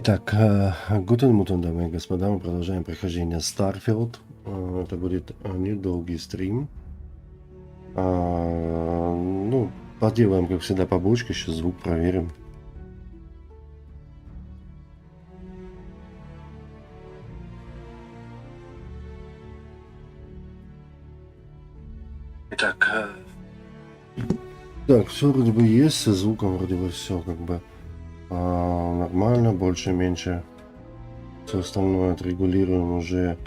Итак, гутен мутен, дамы и господа, мы продолжаем прохождение Starfield. Это будет недолгий стрим. Ну, поделаем, как всегда, побочку, сейчас звук проверим. Итак, так, все вроде бы есть, со звуком вроде бы все как бы нормально, больше-меньше. Все остальное отрегулируем уже.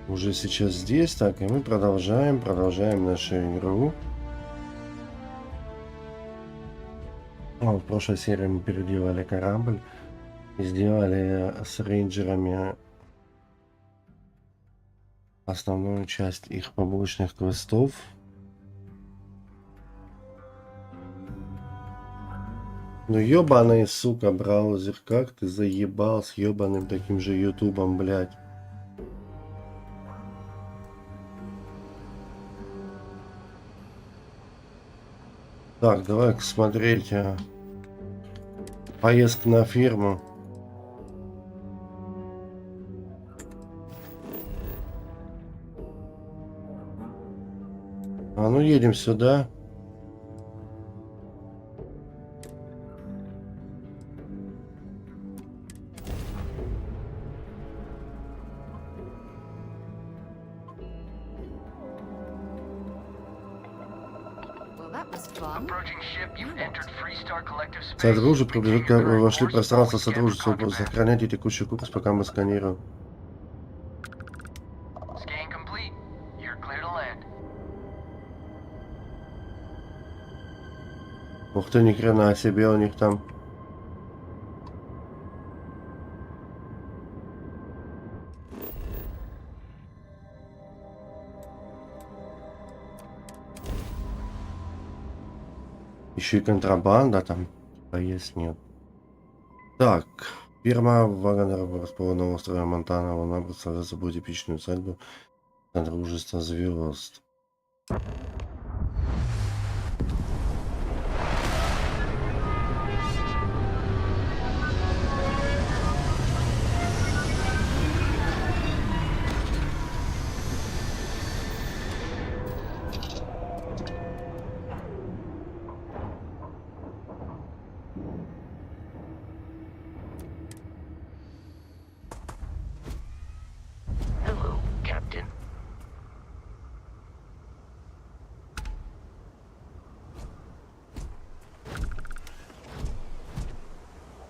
Уже сейчас здесь, так, и мы продолжаем нашу игру. В прошлой серии мы переделали корабль и сделали с рейнджерами основную часть их побочных квестов. Ну ёбаный, сука, браузер, как ты заебал с ёбаным таким же ютубом, блядь. Так, давай смотреть поездку на ферму. Ну едем сюда. Содружи, вы вошли в пространство Содружества. Сохраняйте текущий курс, пока мы сканируем. Ух ты, ни хрена себе у них там. Еще и контрабанда там есть, нет. Так, ферма Ваггонера расположена на острове Монтана. Она представляет собой типичную усадьбу Содружества звезд.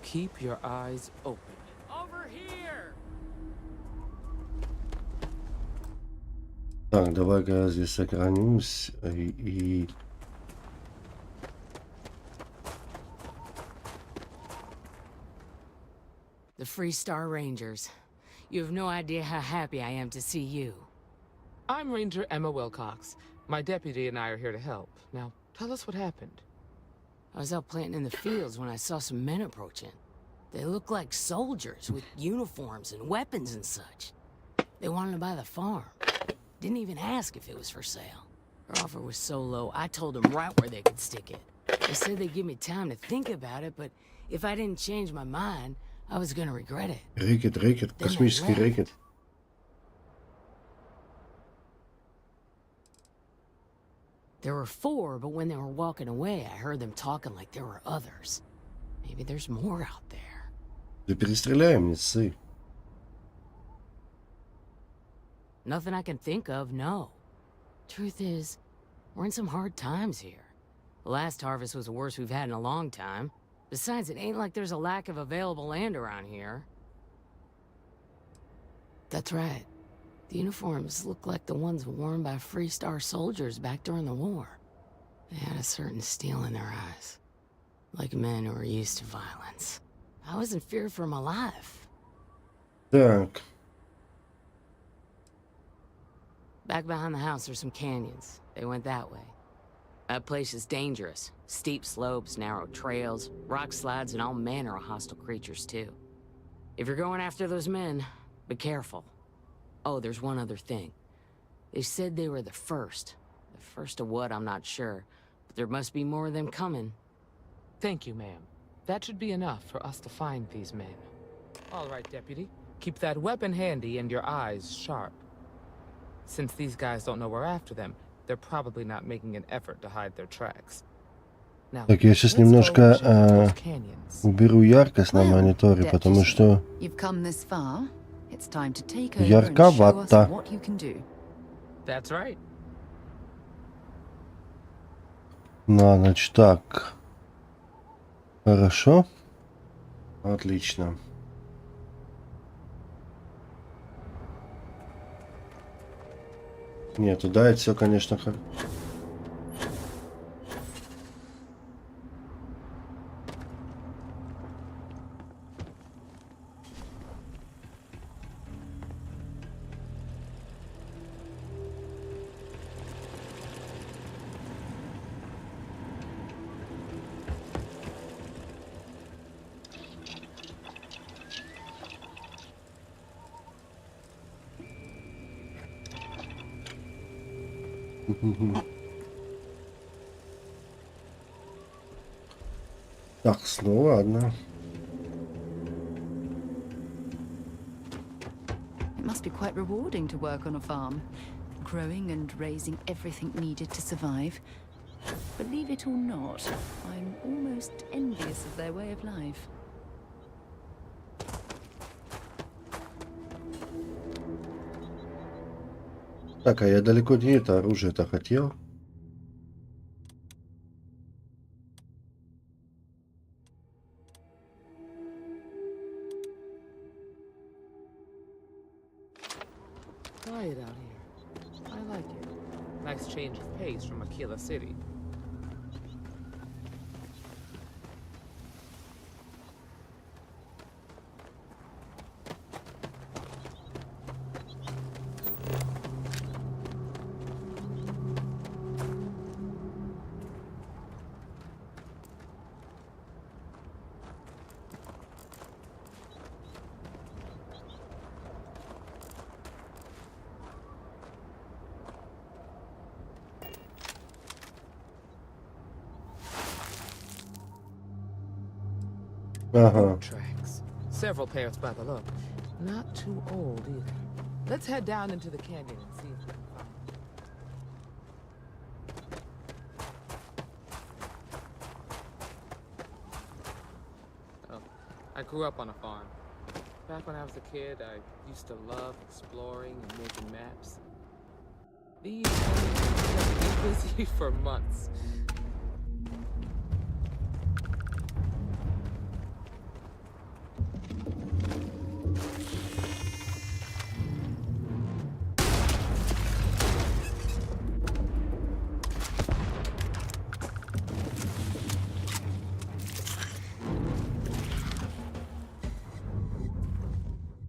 Keep your eyes open. Over here. Так, давай-ка я здесь сохранюсь и... The Free Star Rangers. You have no idea how happy I am to see you. I'm Ranger Emma Wilcox. My deputy and I are here to help. Now, tell us what happened. I was out planting in the fields when I saw some men approaching. They looked like soldiers with uniforms and weapons and such. They wanted to buy the farm. Didn't even ask if it was for sale. Their offer was so low, I told them right where they could stick it. They said they'd give me time to think about it, but if I didn't change my mind, I was gonna regret it. Рэкет, космический рэкет. There were 4, but when they were walking away, I heard them talking like there were others. Maybe there's more out there. Да перестреляем, не ссы. Nothing I can think of, no. Truth is, we're in some hard times here. The last harvest was the worst we've had in a long time. Besides, it ain't like there's a lack of available land around here. That's right. The uniforms look like the ones worn by Free Star soldiers back during the war. They had a certain steel in their eyes. Like men who are used to violence. I was in fear for my life. Так. Back behind the house there's some canyons. They went that way. That place is dangerous. Steep slopes, narrow trails, rock slides, and all manner of hostile creatures, too. If you're going after those men, be careful. Oh, there's one other thing. They said they were the first. The first of what, I'm not sure. There must be more of them coming. Thank you, ma'am. That should be enough for us to find these men. All right, Deputy. Keep that weapon handy and your eyes sharp. Since these guys don't know we're after them, they're probably not making an effort to hide their tracks. Now, Так, я сейчас let's go немножко check out those canyons. уберу яркость на мониторе, потому что You've come this far. It's time to take over and show us ярковато. what you can do. That's right. На ночь так. Хорошо. Отлично. Нет, туда это все, конечно, Так, снова одна. It must be quite rewarding to work on a farm, growing and raising everything needed to survive. Believe it or not, I'm almost envious of their way of life. Так, а я далеко не это оружие-то хотел. Quiet out here. I like it. Nice change of pace from Aquila City. Ага. Tracks. Several pairs by the look. Not too old either. Let's head down into the canyon and see if we can find them. Oh, I grew up on a farm. Back when I was a kid, I used to love exploring and making maps. These kept me busy for months.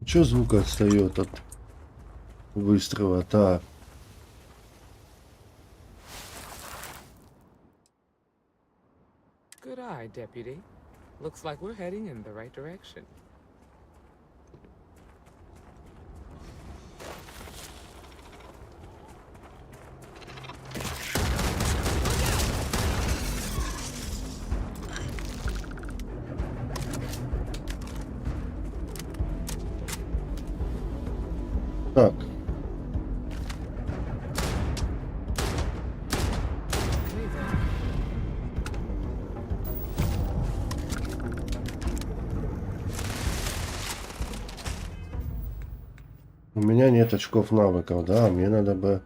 Чё звук отстает от выстрела? Так. Good eye, Deputy. Looks like we're heading in the right direction. Так. У меня нет очков навыков, да, мне надо бы...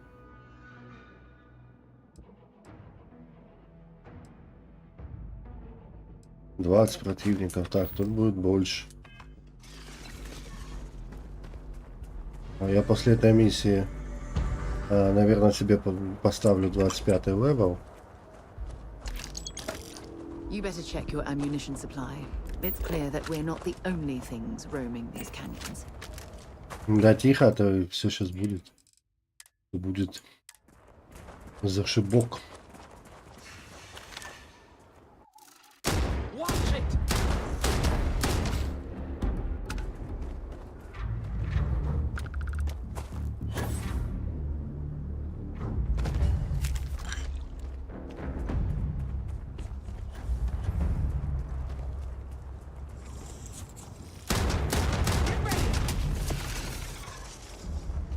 «20 противников». Так, тут будет больше. А я после этой миссии, наверное, себе поставлю 25-й левел. You better check your ammunition supply. It's clear that we're not the only things roaming these canyons. Да, тихо, а то все сейчас будет. Будет зашибок. Watch it!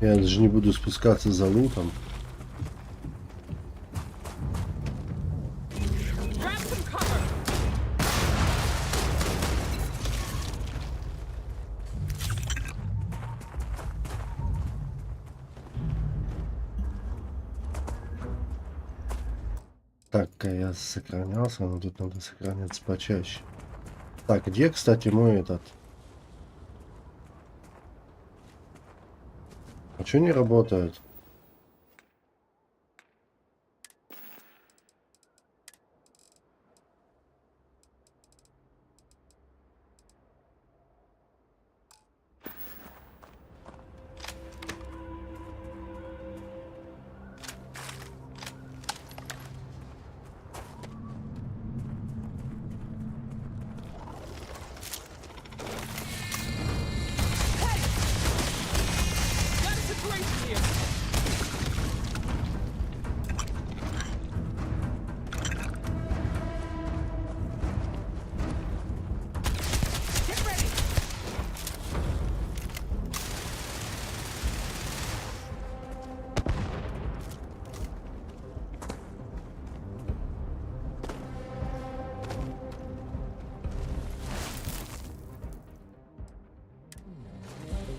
Я даже не буду спускаться за лутом. Grab some cover! Так, я сохранялся, но тут надо сохраняться почаще. Так, где, кстати, мой этот? А что не работает? Got a situation here! Get ready!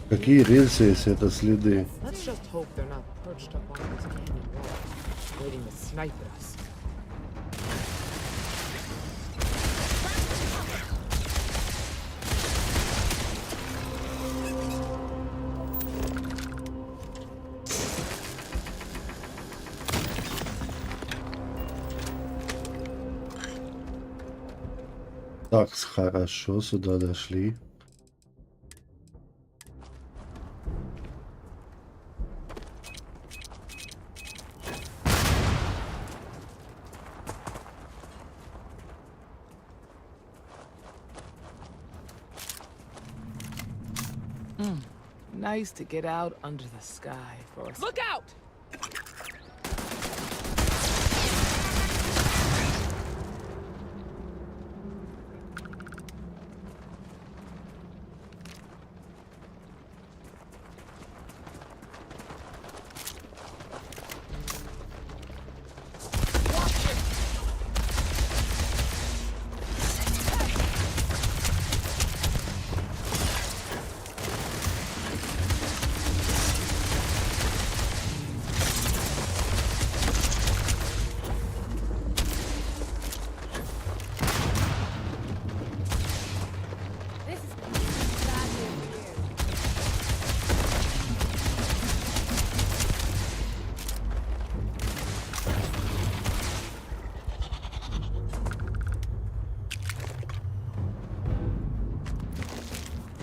Какие рельсы, если это следы? Let's just hope they're not perched up on this canyon wall, waiting to snipe at us. Так, хорошо, сюда дошли. Nice to get out under the sky for us. Look out!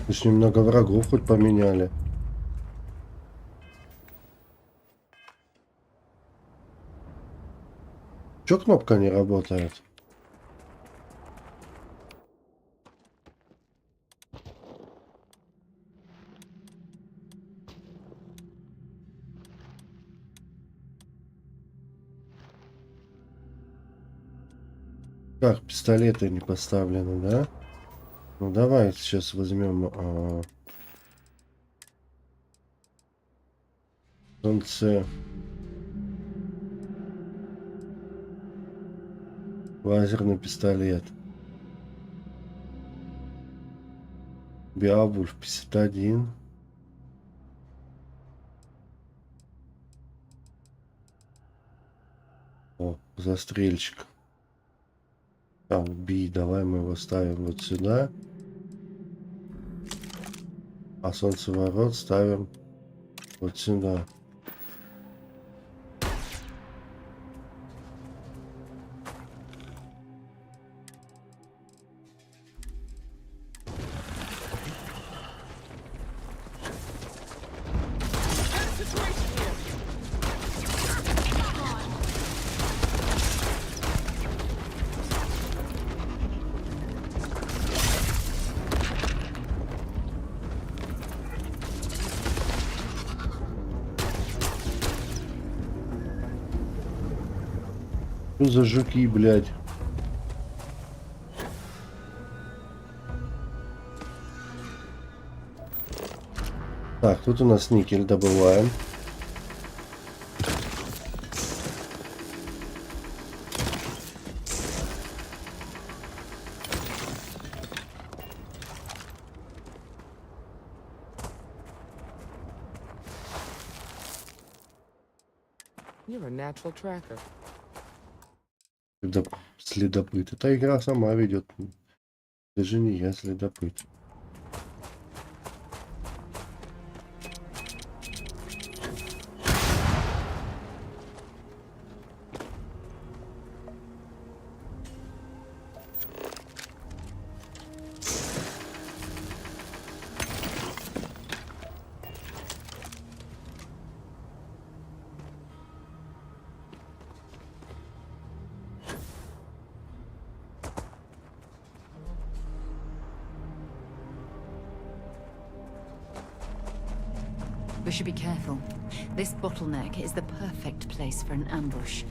Лишь немного врагов хоть поменяли. Чё кнопка не работает? Так, пистолеты не поставлены, да? Ну давай сейчас возьмем солнце. Лазерный пистолет. Биовульф 51. О, застрельщик. Так, би, давай мы его ставим вот сюда. А солнцеворот ставим вот сюда. Что за жуки, блядь? Так, тут у нас никель добываем. You're a natural tracker. Следопыт. Эта игра сама ведет. Даже не я следопыт. We should be careful. This bottleneck is the perfect place for an ambush.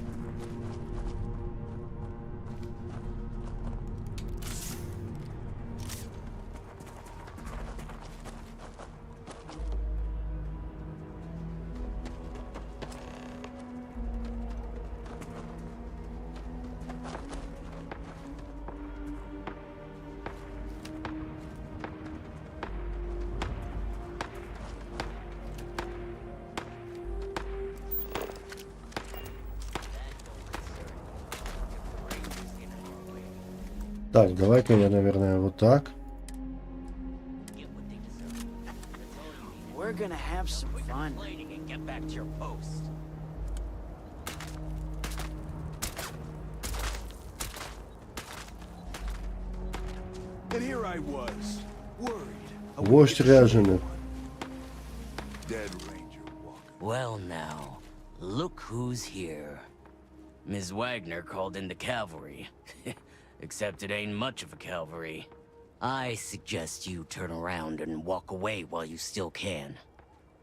Так, давай-ка я, наверное, вот так. We're gonna have some fun. And get back to your post. And here I was, worried. Вождь ряженый. Dead Ranger walking. Well now, look who's here. Ms. Wagner called in the cavalry. Except it ain't much of a cavalry. I suggest you turn around and walk away while you still can.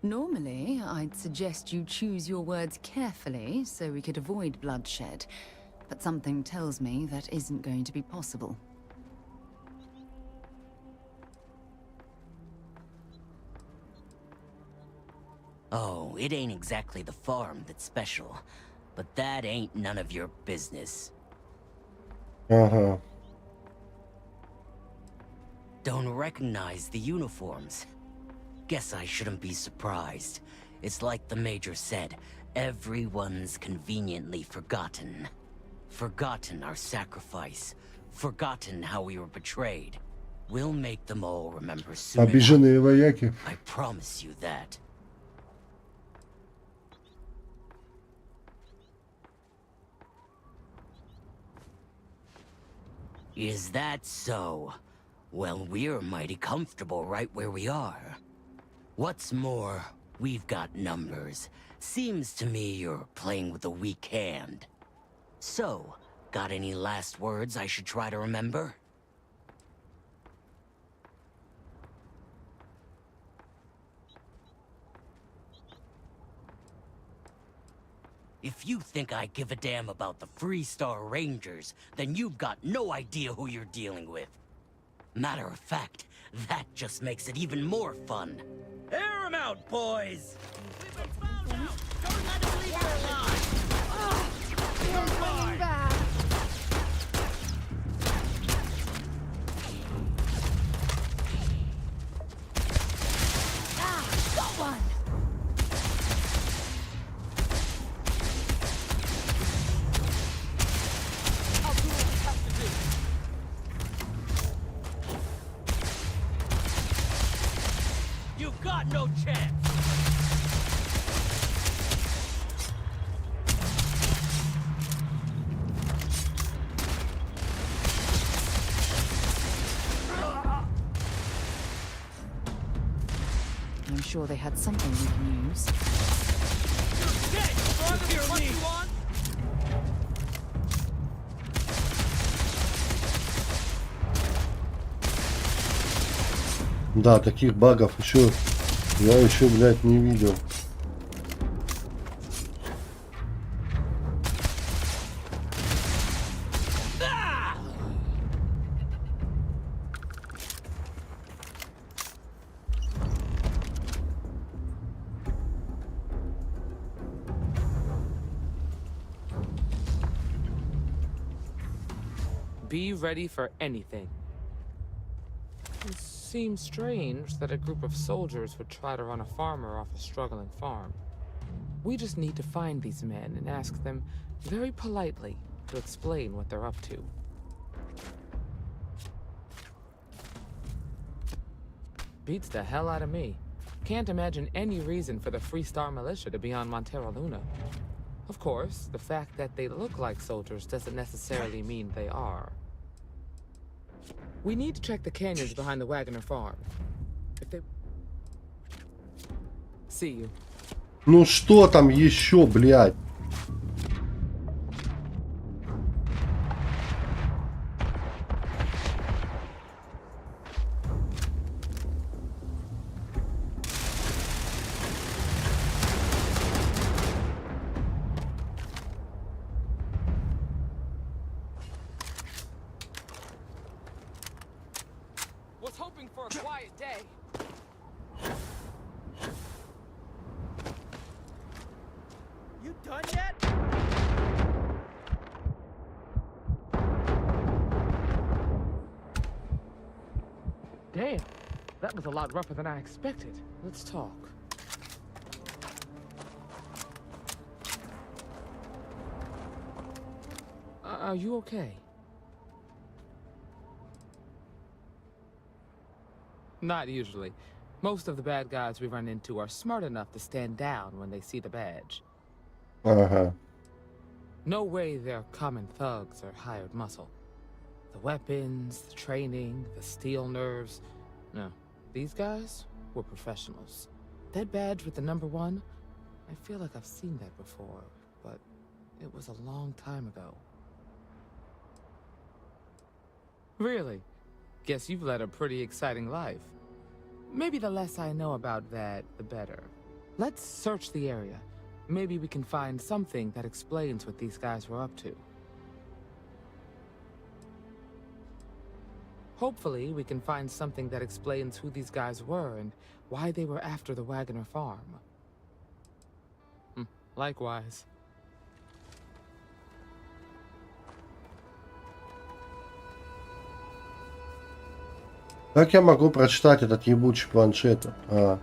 Normally, I'd suggest you choose your words carefully so we could avoid bloodshed. But something tells me that isn't going to be possible. Oh, it ain't exactly the farm that's special. But that ain't none of your business. Ага. Don't recognize the uniforms. Guess I shouldn't be surprised. It's like the Major said, everyone's conveniently forgotten. Forgotten our sacrifice. Forgotten how we were betrayed. We'll make them all remember soon enough. Обиженные вояки. I promise you that. Is that so? Well, we're mighty comfortable right where we are. What's more, we've got numbers. Seems to me you're playing with a weak hand. So, got any last words I should try to remember? If you think I give a damn about the Freestar Rangers, then you've got no idea who you're dealing with. Matter of fact, that just makes it even more fun. Air 'em out, boys! We've been found out! Don't let them leave their line! Got one! I'll do what we have to do. You've got no chance! I'm sure they had something we can use. You're dead! Hear me! Да, таких багов еще я еще, блядь, не видел. Be ready for anything. It seems strange that a group of soldiers would try to run a farmer off a struggling farm. We just need to find these men and ask them very politely to explain what they're up to. Beats the hell out of me. Can't imagine any reason for the Free Star Militia to be on Montero Luna. Of course, the fact that they look like soldiers doesn't necessarily mean they are. We need to check the canyons behind the Waggoner farm. If they... See you. Ну что там еще, блядь? Was hoping for a quiet day. You done yet? Damn, that was a lot rougher than I expected. Let's talk. Are you okay? Not usually. Most of the bad guys we run into are smart enough to stand down when they see the badge. Ага. No way they're common thugs or hired muscle. The weapons, the training, the steel nerves. No, these guys were professionals. That badge with the number 1, I feel like I've seen that before, but it was a long time ago. Really? Guess you've led a pretty exciting life. Maybe the less I know about that, the better. Let's search the area. Maybe we can find something that explains what these guys were up to. Hopefully, we can find something that explains who these guys were and why they were after the Waggoner farm. Likewise. Как я могу прочитать этот ебучий планшет? А.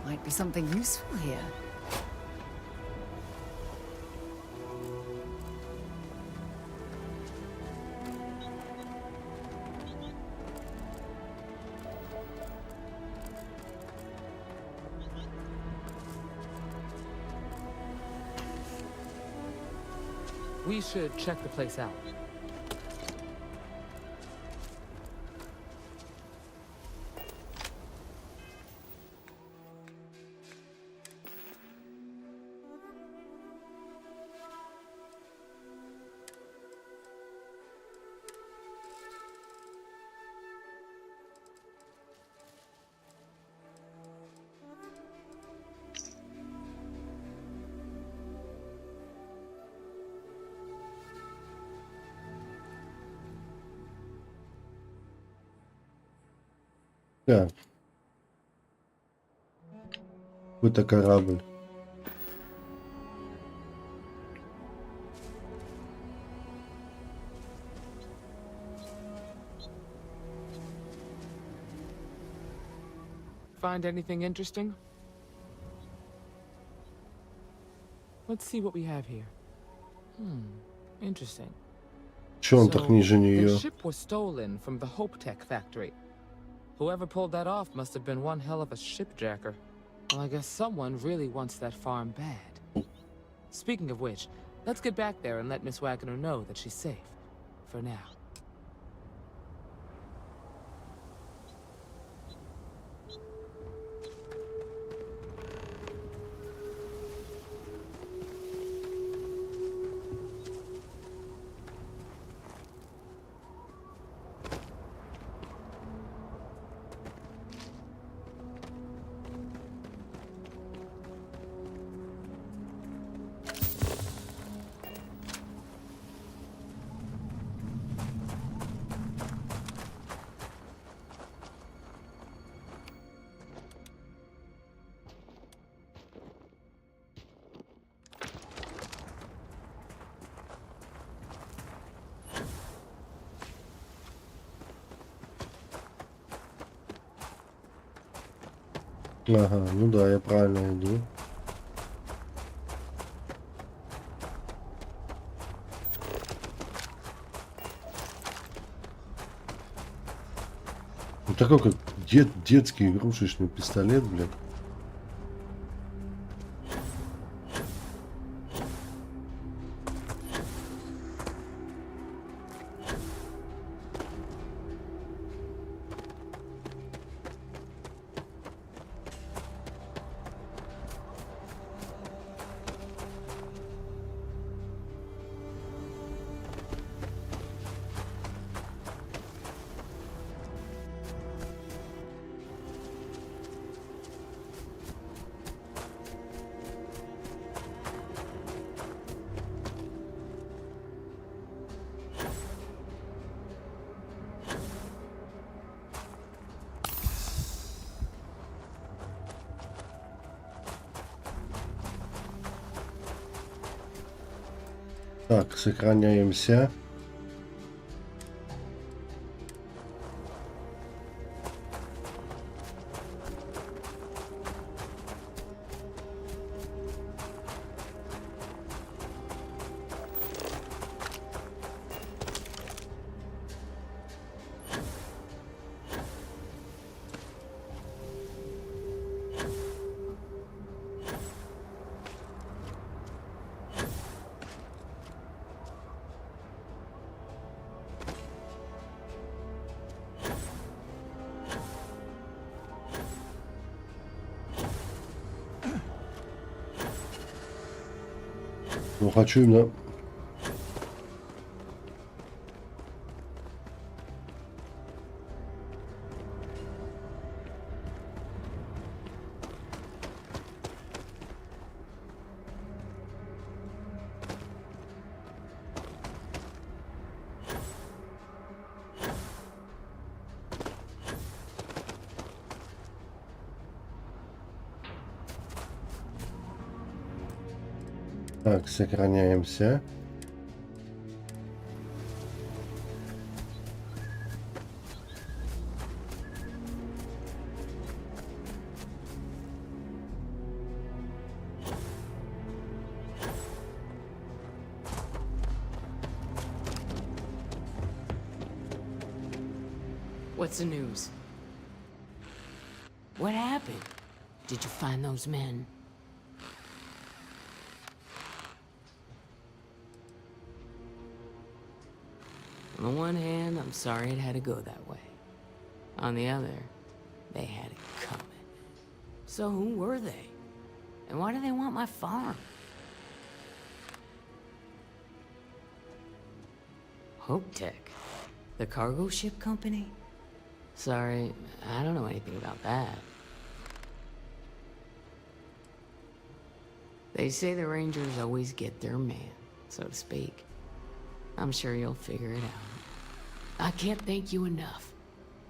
Might be something useful here. We should check the place out. Да. Какой-то корабль. Find anything interesting? Let's see what we have here. Interesting. Че он так ниже The нее? ship was stolen from the Hope Tech factory. Whoever pulled that off must have been one hell of a shipjacker. Well, I guess someone really wants that farm bad. Speaking of which, let's get back there and let Miss Waggoner know that she's safe. For now. Ага, ну да, я правильно иду. Ну, такой как детский игрушечный пистолет, блядь. Так, сохраняемся. Ну, хочу именно... Так, сохраняемся. What's the news? What happened? Did you find those men? On the one hand, I'm sorry it had to go that way. On the other, they had it coming. So who were they? And why do they want my farm? Hope Tech, the cargo ship company? Sorry, I don't know anything about that. They say the Rangers always get their man, so to speak. I'm sure you'll figure it out. I can't thank you enough.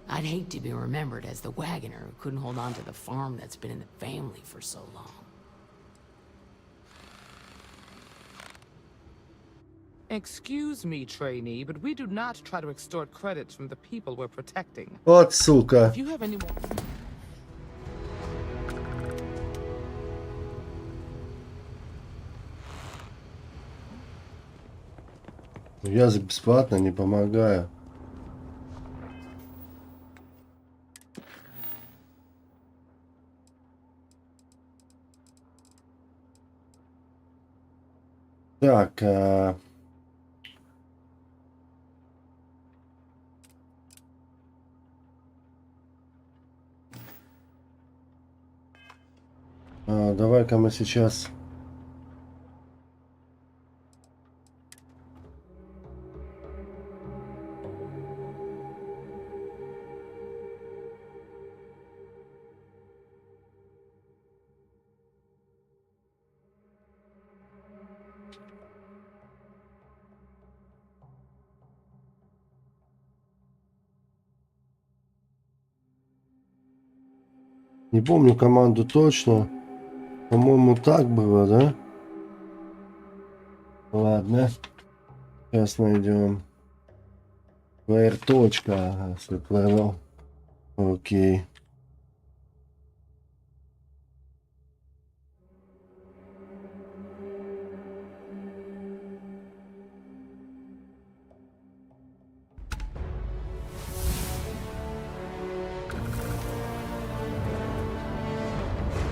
I'd hate to be remembered as the Waggoner who couldn't hold on to the farm that's been in the family for so long. Excuse me, trainee, but we do not try to extort credits from the people we're protecting. Вот сука. If you have any more... Я за бесплатно не помогаю. Так, давай-ка мы сейчас... Не помню команду точно. По-моему, так было, да? Ладно. Сейчас найдем. Player точка. Ага, все понял. Окей.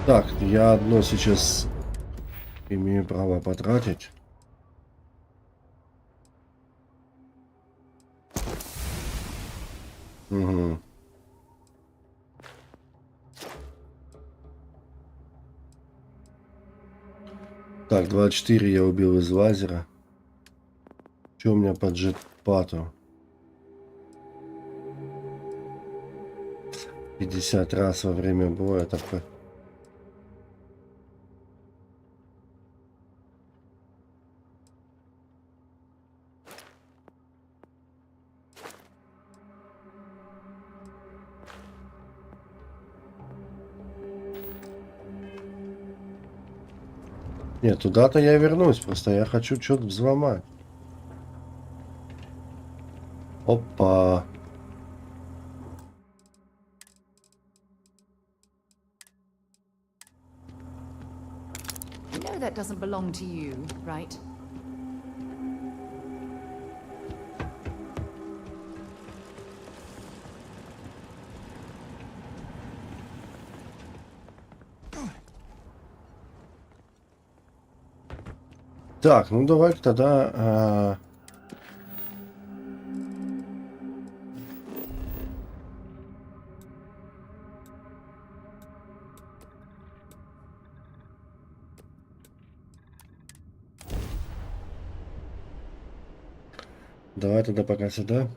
Так, я одно сейчас имею право потратить. Угу. Так, 24 я убил из лазера. Что у меня по джетпату? 50 раз во время боя. Такой. Нет, туда-то я вернусь. Просто я хочу что-то взломать. Опа. You know that doesn't belong to you, right? Так, ну давай тогда... Давай тогда пока сюда.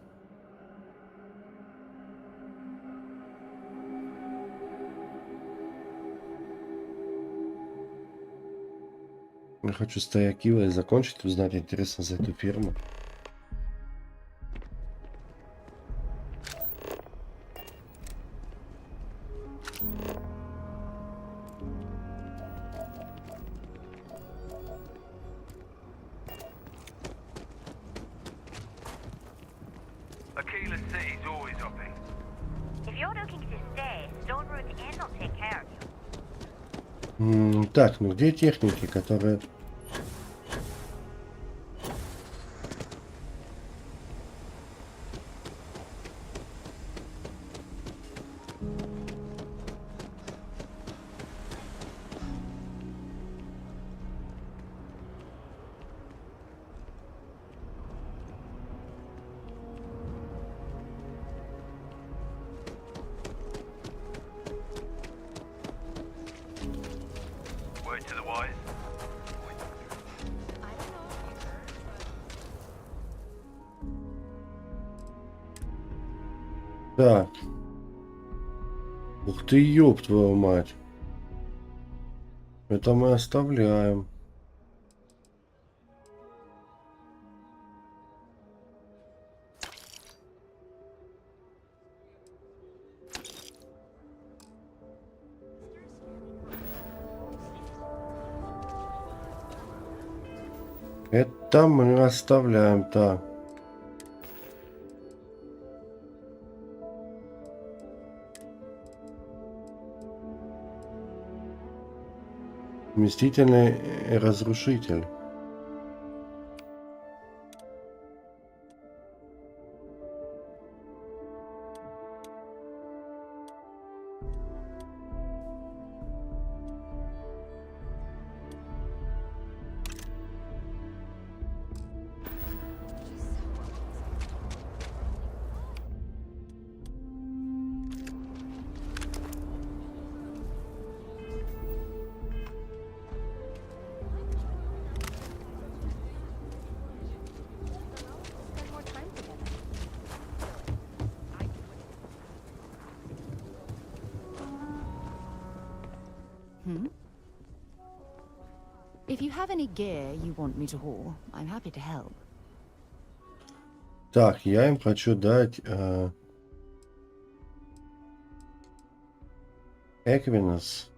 Я хочу стоякива и закончить, узнать интересно за эту ферму. Akila's city's always open. If you're looking to stay, Stoneroot Inn will take care of you. Так, ну где техники, которые... Word to the wise. Так. Ух ты, ёб твою мать. Это мы оставляем. Это мы оставляем, так. Вместительный разрушитель. If you have any gear you want me to haul, I'm happy to help. Так, я им хочу дать Эквинус.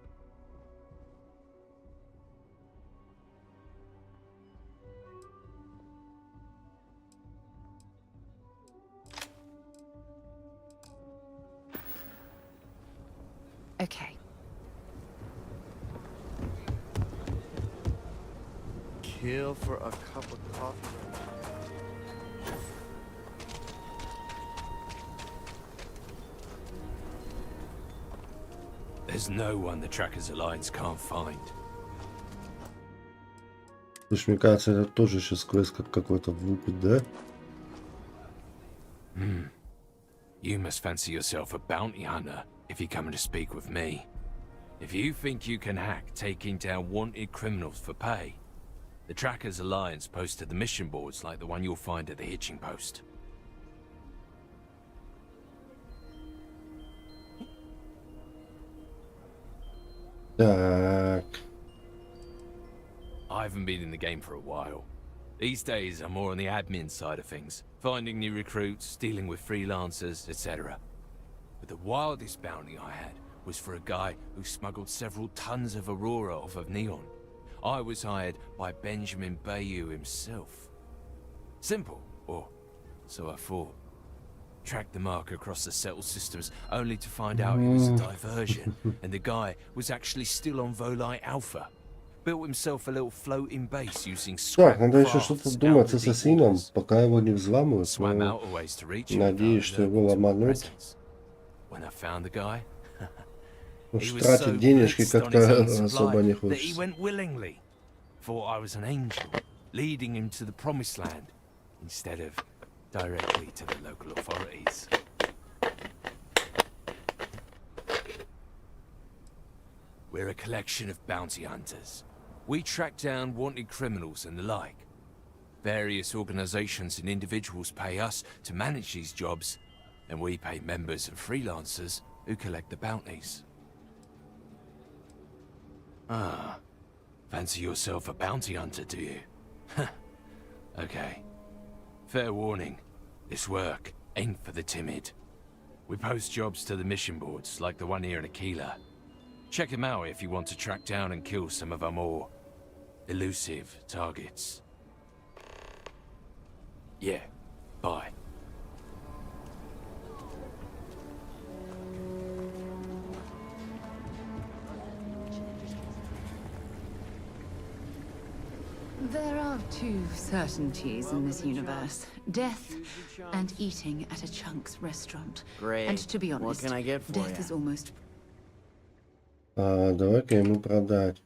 Okay. Kill for a cup of coffee. There's There's no one the Trackers Alliance can't find. Слушай, мне кажется, это тоже сейчас квест как какой-то влупит, да? You must fancy yourself a bounty hunter if you're coming to speak with me. If you think you can hack taking down wanted criminals for pay, the Trackers Alliance posted the mission boards like the one you'll find at the hitching post. Так. I haven't been in the game for a while. These days, I'm more on the admin side of things, finding new recruits, dealing with freelancers, etc. But the wildest bounty I had was for a guy who smuggled several tons of Aurora off of Neon. I was hired by Benjamin Bayou himself. Simple, or so I thought. Tracked the mark across the settled systems, only to find out it was a diversion, and the guy was actually still on Volite Alpha. Built himself a little floating base using Так, scrap надо еще crafts что-то out думать of с the deep ассасином, waters. пока его не взламывают. Swam Но out a ways to reach him. надеюсь, что его ломанут. When I found the guy, Потому he что was тратить so денежки blitzed on как-то his own особо не supply that he хочется. went willingly. Thought I was an angel, leading him to the promised land, instead of directly to the local authorities. We're a collection of bounty hunters. We track down wanted criminals and the like. Various organizations and individuals pay us to manage these jobs, and we pay members and freelancers who collect the bounties. Ah, fancy yourself a bounty hunter, do you? Okay. Fair warning, this work ain't for the timid. We post jobs to the mission boards, like the one here in Aquila. Check them out if you want to track down and kill some of our more elusive targets. Yeah, bye. There are two certainties in this universe. Death and eating at a Chunk's restaurant. Great. And to be honest, What can I get for death you? is almost... Давай-ка ему продать.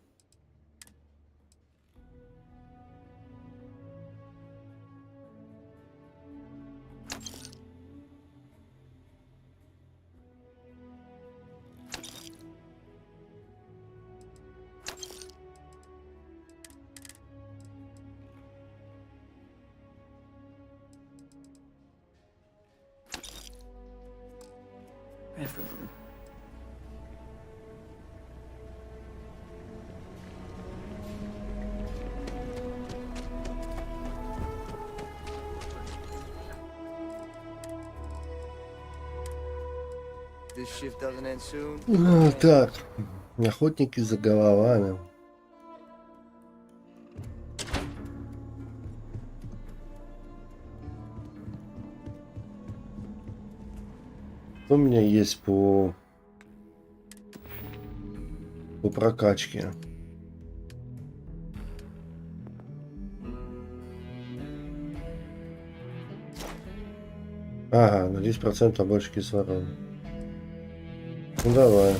preferable. This shift doesn't end soon. Так, охотники за головами. Что у меня есть по прокачке? Ага, на 10% больше кислорода. Ну давай.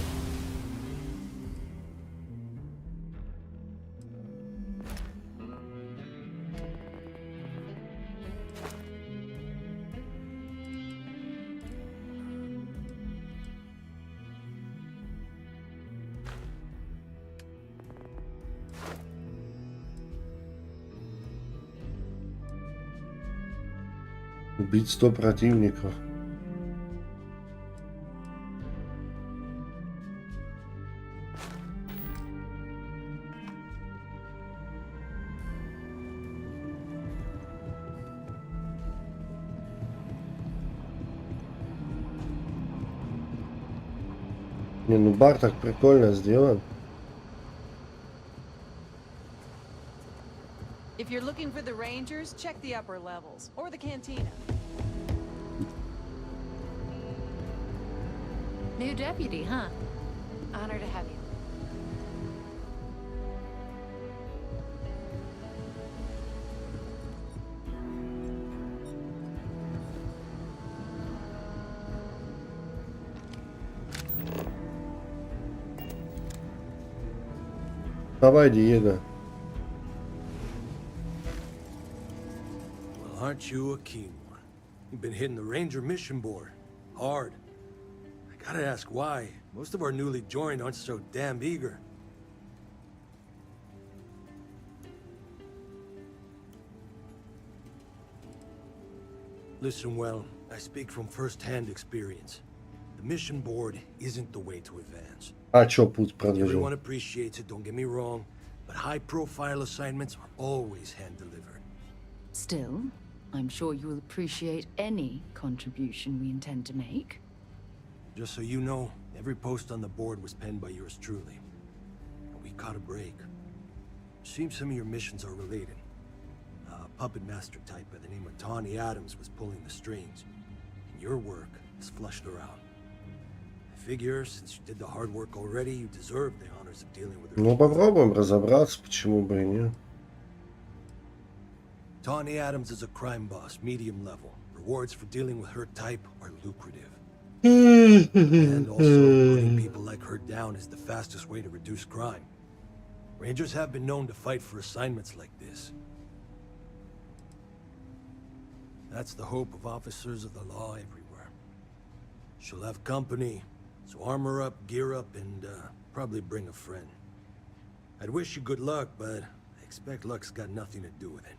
Убить 100 противников. Не, ну бар так прикольно сделан. If you're looking for the Rangers, check the upper levels, or the cantina. New deputy, huh? Honor to have you. Давай, Диего. Well, aren't you a keen one? You've been hitting the Ranger mission board. Hard. I gotta ask why. Most of our newly joined aren't so damn eager. Listen well, I speak from first-hand experience. The mission board isn't the way to advance. А чё путь продвижения? Everyone appreciates it, don't get me wrong, but high-profile assignments are always hand-delivered. Still, I'm sure you will appreciate any contribution we intend to make. Just so you know, every post on the board was penned by yours truly. We caught a break. Seems some of your missions are related. A puppet master type by the name of Tawny Adams was pulling the strings. And your work is flushed around. I figure, since you did the hard work already, you deserve the honors of dealing with her. Ну попробуем разобраться, почему бы и нет. Tawny Adams is a crime boss, medium level. Rewards for dealing with her type are lucrative. And also, putting people like her down is the fastest way to reduce crime. Rangers have been known to fight for assignments like this. That's the hope of officers of the law everywhere. She'll have company, so armor up, gear up, and probably bring a friend. I'd wish you good luck, but I expect luck's got nothing to do with it.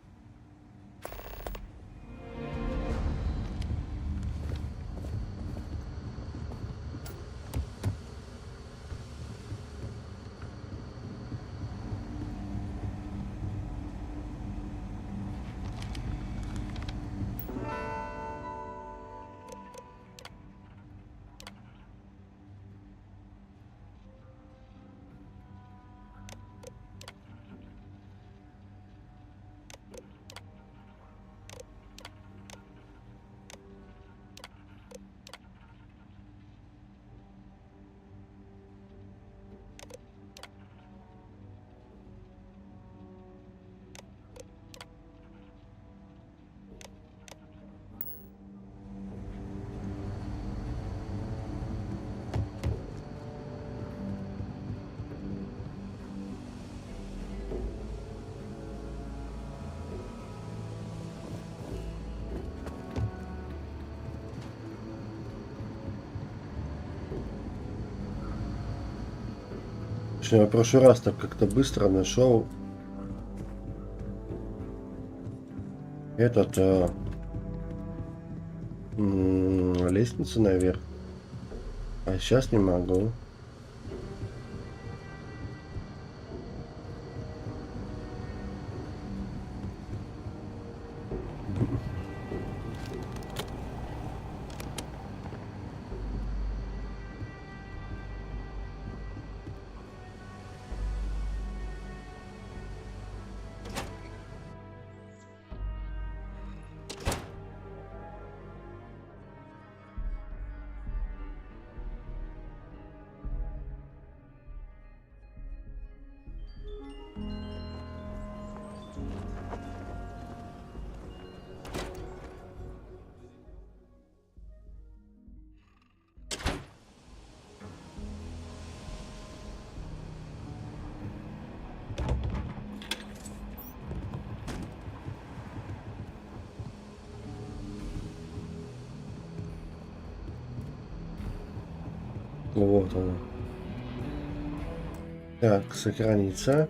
Я в прошлый раз так как-то быстро нашел этот лестницу наверх, а сейчас не могу. Вот она. Так, сохраниться.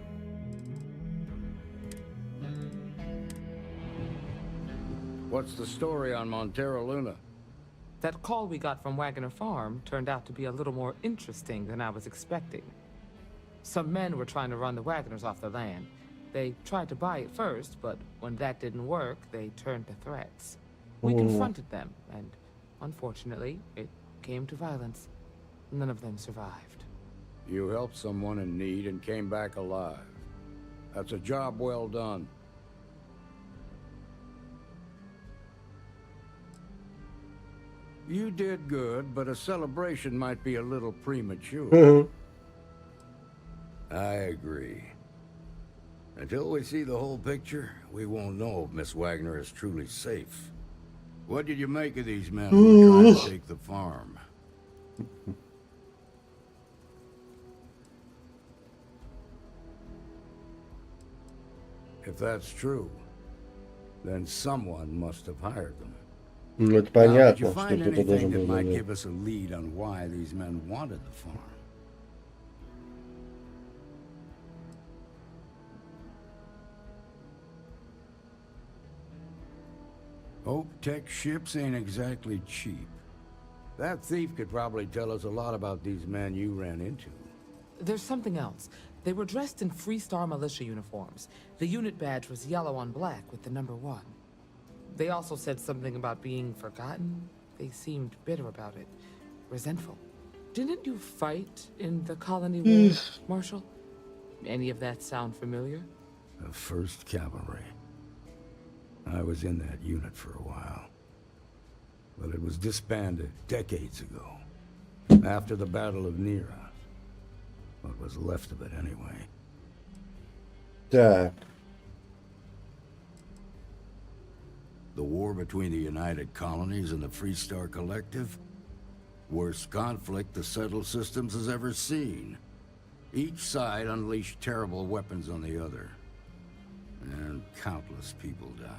What's the story on Montero Luna? That call we got from Waggoner Farm turned out to be a little more interesting than I was expecting. Some men were trying to run the Waggoners off the land. They tried to buy it first, but when that didn't work, they turned to threats. We confronted them, and unfortunately, it came to violence. None of them survived. You helped someone in need and came back alive. That's a job well done. You did good, but a celebration might be a little premature. I agree. Until we see the whole picture, we won't know if Miss Wagner is truly safe. What did you make of these men who were trying to take the farm? If that's true, then someone must have hired them. Ну, это Now, did понятно, you что find кто-то должен anything that был might занять. give us a lead on why these men wanted the farm? Hope Tech ships ain't exactly cheap. That thief could probably tell us a lot about these men you ran into. There's something else. They were dressed in Freestar militia uniforms. The unit badge was yellow on black with the number 1. They also said something about being forgotten. They seemed bitter about it. Resentful. Didn't you fight in the colony war, Marshal? Any of that sound familiar? The 1st Cavalry. I was in that unit for a while. But it was disbanded decades ago. After the Battle of Nera. What was left of it anyway. Так. The war between the United Colonies and the Freestar Collective? Worst conflict the settled systems has ever seen. Each side unleashed terrible weapons on the other. And countless people died.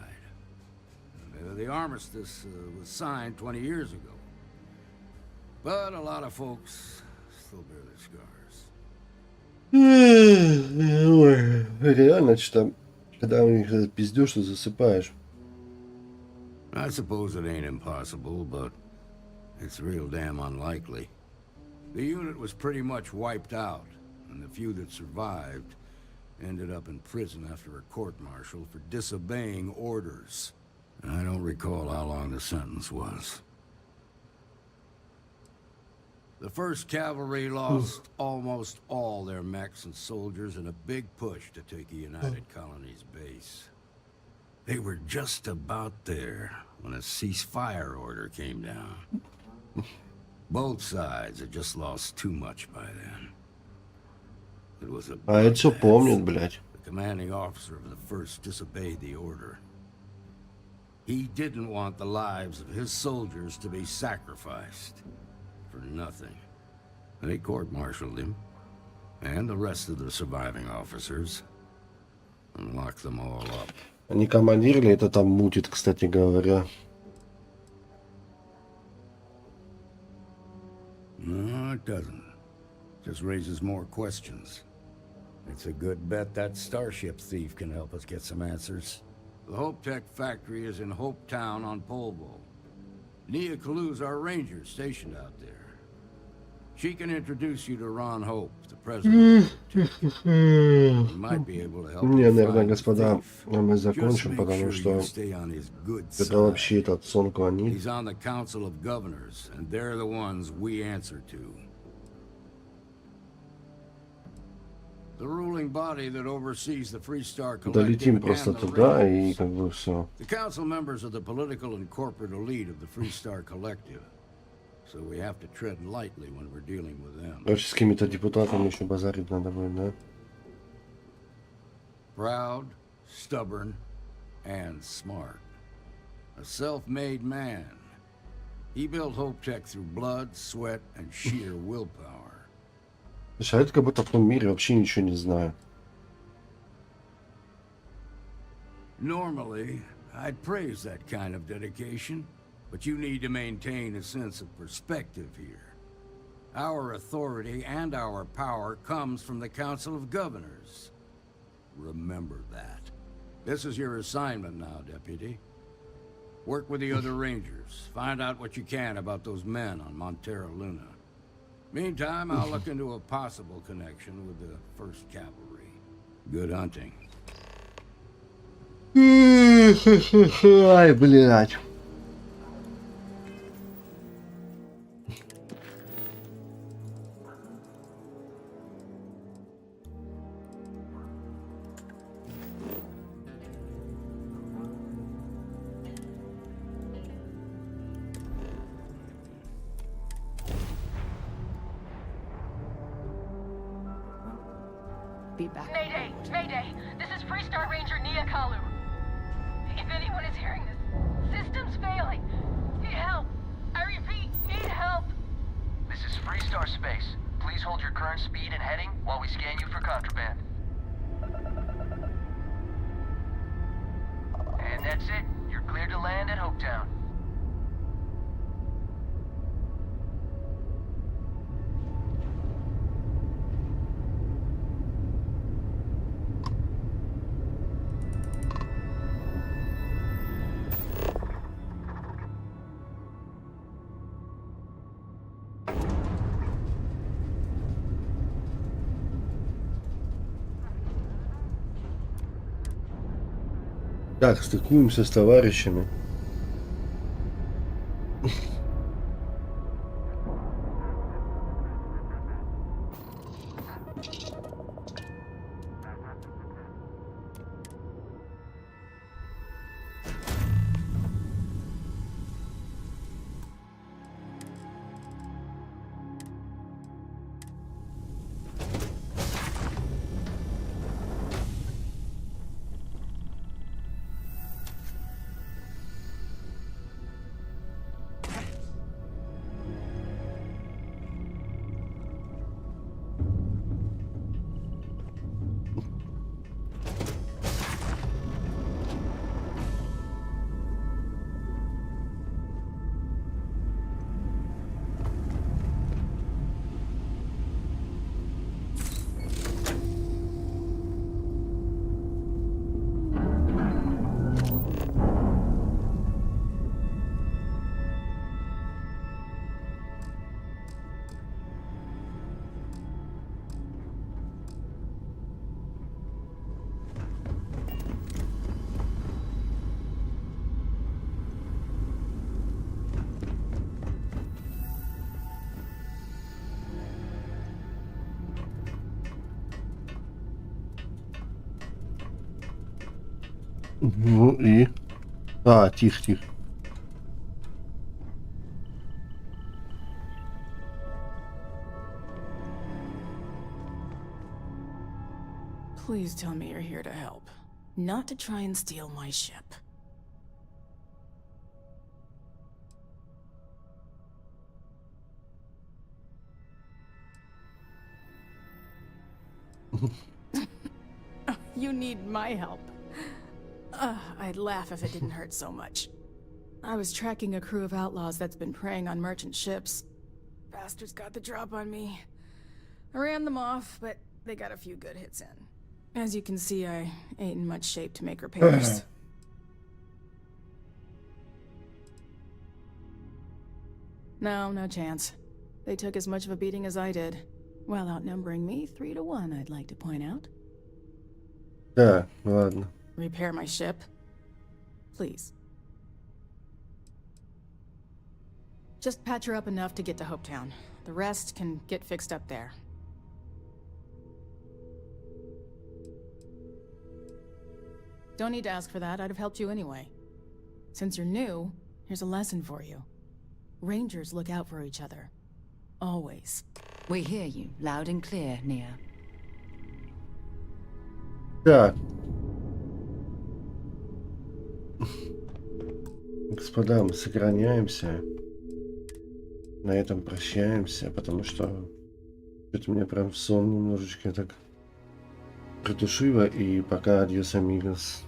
The armistice was signed 20 years ago. But a lot of folks still bear their scars. Ой, реально, что когда у них этот пиздёж, ты засыпаешь. I suppose it ain't impossible, but it's real damn unlikely. The unit was pretty much wiped out, and the few that survived ended up in prison after a court-martial for disobeying orders. I don't recall how long the sentence was. The 1st Cavalry lost almost all their mechs and soldiers in a big push to take the United Colonies base. They were just about there when a ceasefire order came down. Both sides had just lost too much by then. It was a А это всё bloodbath. помнит, блядь. The commanding officer of the 1st disobeyed the order. He didn't want the lives of his soldiers to be sacrificed for nothing. They court-martialed him and the rest of the surviving officers and locked them all up. А не командир ли это там мутит, кстати говоря? No, it doesn't. Just raises more questions. It's a good bet that starship thief can help us get some answers. The Hope Tech factory is in Hope Town on Polvo. Nia Kalu's our ranger stationed out there. She can introduce you to Ron Hope, the president. He might be able to help Не, you наверное, find the господа, thief. мы Just закончим, make потому sure что you stay on his good это side. вообще этот сон клонит. He's on the Council of Governors, and they're the ones we answer to. The ruling body that oversees the Freestar Collective Долетим and просто the туда и Rangers. как бы все. The council members are the political and corporate elite of the Freestar Collective. So we have to tread lightly when we're dealing with them. Короче, с какими-то депутатами еще базарить надо будет, да? Proud, stubborn, and smart. A self-made man. He built Hope Tech through blood, sweat, and sheer willpower. Слушай, а это как будто в том мире вообще ничего не знаю. Normally, I'd praise that kind of dedication, but you need to maintain a sense of perspective here. Our authority and our power comes from the Council of Governors. Remember that. This is your assignment now, Deputy. Work with the other Rangers. Find out what you can about those men on Montera Luna. Meantime, I'll look into a possible connection with the 1st Cavalry. Good hunting. Ай, блядь. Be back. Mayday! Mayday! This is Freestar Ranger Nia Kalu. If anyone is hearing this, system's failing. Need help. I repeat, need help. This is Freestar Space. Please hold your current speed and heading while we scan you for contraband. Так, стыкуемся с товарищами. Ну и... А, тихо, тихо. Please tell me you're here to help, not to try and steal my ship. You need my help. I'd laugh if it didn't hurt so much. I was tracking a crew of outlaws that's been preying on merchant ships. Bastards got the drop on me. I ran them off, but they got a few good hits in. As you can see, I ain't in much shape to make repairs. No chance. They took as much of a beating as I did, while outnumbering me 3 to 1, I'd like to point out. Да, ладно. Repair my ship? Please. Just patch her up enough to get to Hopetown. The rest can get fixed up there. Don't need to ask for that, I'd have helped you anyway. Since you're new, here's a lesson for you. Rangers look out for each other. Always. We hear you, loud and clear, Nia. Так. Господа, мы сохраняемся. На этом прощаемся, потому что что-то меня прям в сон немножечко так притушило. И пока, адьос, амигос.